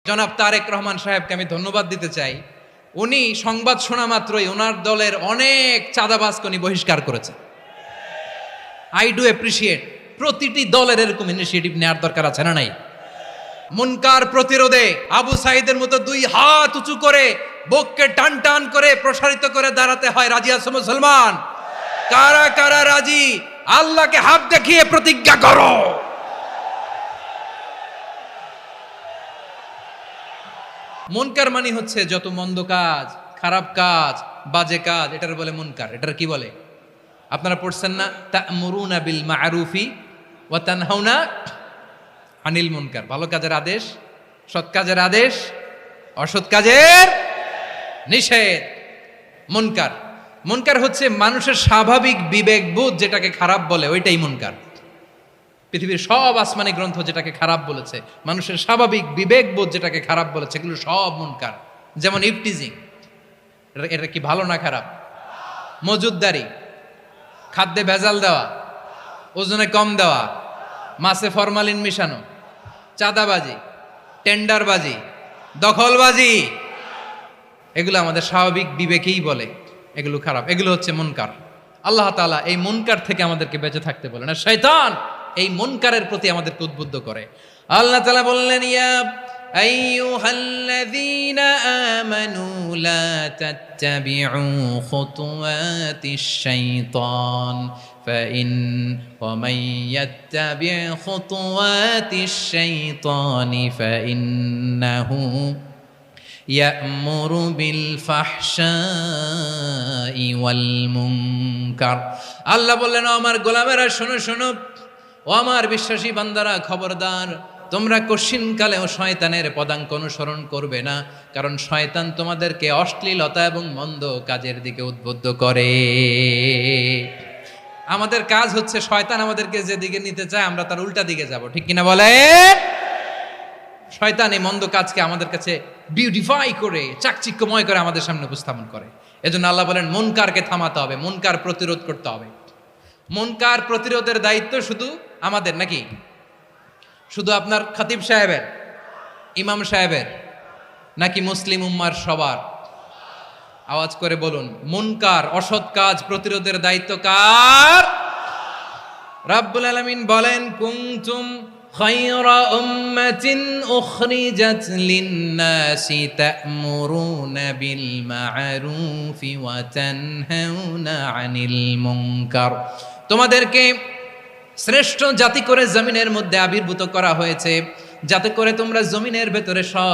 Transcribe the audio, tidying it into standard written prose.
জনাব তারেক রহমান সাহেবকে আমি ধন্যবাদ দিতে চাই। উনি সংবাদ শোনা মাত্রই ওনার দলের অনেক চাঁদাবাজকে উনি বহিষ্কার করেছে। I do appreciate. প্রতিটি দলের এরকম ইনিশিয়েটিভ নেওয়ার দরকার আছে না নাই? মুনকার প্রতিরোধে আবু সাইদের মতো দুই হাত উঁচু করে বুককে টান টান করে প্রসারিত করে দাঁড়াতে হয়। রাজি আছো মুসলমান? কারা কারা রাজি? আল্লাহকে হাত দেখিয়ে প্রতিজ্ঞা করো। মুনকার মানে হচ্ছে যত মন্দ কাজ, খারাপ কাজ, বাজে কাজ, এটার বলে মুনকার। এটার কি বলে? আপনারা পড়ছেন না, তা'মুরুনা বিল মা'রুফি ওয়া তানহাউনা আনিল মুনকার। ভালো কাজের আদেশ, সৎ কাজের আদেশ, অসৎ কাজের নিষেধ। মুনকার, মুনকার হচ্ছে মানুষের স্বাভাবিক বিবেকবোধ যেটাকে খারাপ বলে, ওইটাই মুনকার। পৃথিবীর সব আসমানি গ্রন্থ যেটাকে খারাপ বলেছে, মানুষের স্বাভাবিক বিবেকবোধ যেটাকে খারাপ বলেছে, এগুলো সব মুনকার। যেমন ইফটিজিং, এটা কি ভালো না খারাপ? মজুদদারি, খাদ্যে ভেজাল দেওয়া, ওজনে কম দেওয়া, মাছে ফরমালিন মিশানো, চাঁদাবাজি, টেন্ডারবাজি, দখলবাজি, এগুলো আমাদের স্বাভাবিক বিবেকেই বলে এগুলো খারাপ, এগুলো হচ্ছে মুনকার। আল্লাহ তাআলা এই মুনকার থেকে আমাদেরকে বেঁচে থাকতে বলেন, আর শয়তান এই মুনকারের প্রতি আমাদেরকে উদ্বুদ্ধ করে। আল্লাহ তাআলা বললেন, ইয়া আইয়ুহাল্লাযীনা আমানু লা তাত্তাবিউ খুতুওয়াতিশ শাইতান ফাইন ওয়া মান ইয়াত্তাবি' খুতুওয়াতিশ শাইতানি ফাইন্নাহু ইয়া'মুরু বিল ফাহশাই ওয়াল মুনকার। আল্লাহ বললেন, ও আমার গোলামেরা শোনো শোনো, ও আমার বিশ্বাসী বান্দারা খবরদার, তোমরা কশিনকালেও শয়তানের পদাঙ্ক অনুসরণ করবে না, কারণ শয়তান তোমাদেরকে অশ্লীলতা এবং মন্দ কাজের দিকে উদ্বুদ্ধ করে। আমাদের কাজ হচ্ছে শয়তান আমাদেরকে যেদিকে নিতে চায় আমরা তার উল্টা দিকে যাব, ঠিক কিনা বলেন? শয়তান এই মন্দ কাজকে আমাদের কাছে বিউটিফাই করে, চাকচিক্যময় করে আমাদের সামনে উপস্থাপন করে। এজন্য আল্লাহ বলেন, মুনকারকে থামাতে হবে, মুনকার প্রতিরোধ করতে হবে। মুনকার প্রতিরোধের দায়িত্ব শুধু আমাদের নাকি? শুধু আপনার খতিব সাহেবের, ইমাম সাহেবের, নাকি মুসলিম উম্মার সবার? আওয়াজ করে বলুন, মুনকার অসৎ কাজ প্রতিরোধের দায়িত্ব কার? রাব্বুল আলামিন বলেন, কুনতুম খায়রা উম্মাতিন উখরিজাত লিন-নাসি তা'মুরুনা বিল মা'রুফি ওয়া তানহাউনা আনিল মুনকার। তোমাদেরকে শ্রেষ্ঠ জাতি করে জমিনের মধ্যে আবির্ভূত করা হয়েছে, যাতে করে তোমরা জমিনের ভেতরে সৎ